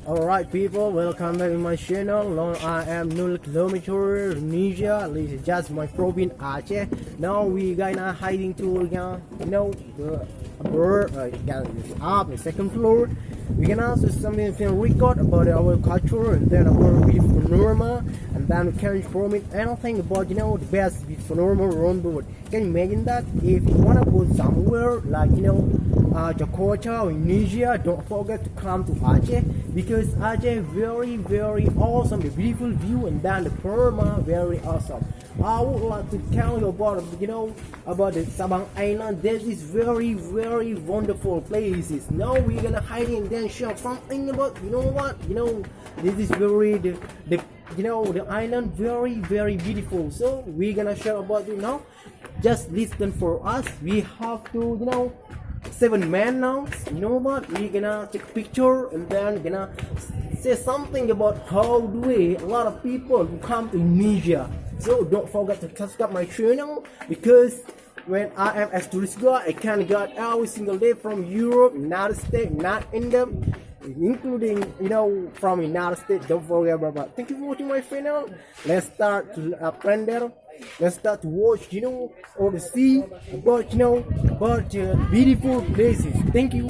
Alright people, welcome back to my channel. Now I am Kilometer, Indonesia. This is just my province Aceh. Now we gonna hiding to the bird up the second floor. We can also something record about our culture and then our beautiful normal, and then we can inform it anything about the best normal around the world. Can you imagine that? If you wanna go somewhere like Jakarta or Indonesia, don't forget to come to Aceh, because Aceh very awesome, the beautiful view, and then the Burma very awesome. I would like to tell you about about the Sabang Island. That is very wonderful places. Now we're gonna hide and then share something about this is very the island very beautiful. So we're gonna share about now. Just listen for us. We have to 7 men now. You know what? We're gonna take a picture and then gonna say something about how a lot of people who come to Indonesia. So don't forget to subscribe my channel, because when I am as tourist guide, I can get every single day from Europe, United States, not in them, including from United States. Don't forget about that. Thank you for watching my channel. Let's start to aprender. Let's start to watch or to see about beautiful places. Thank you.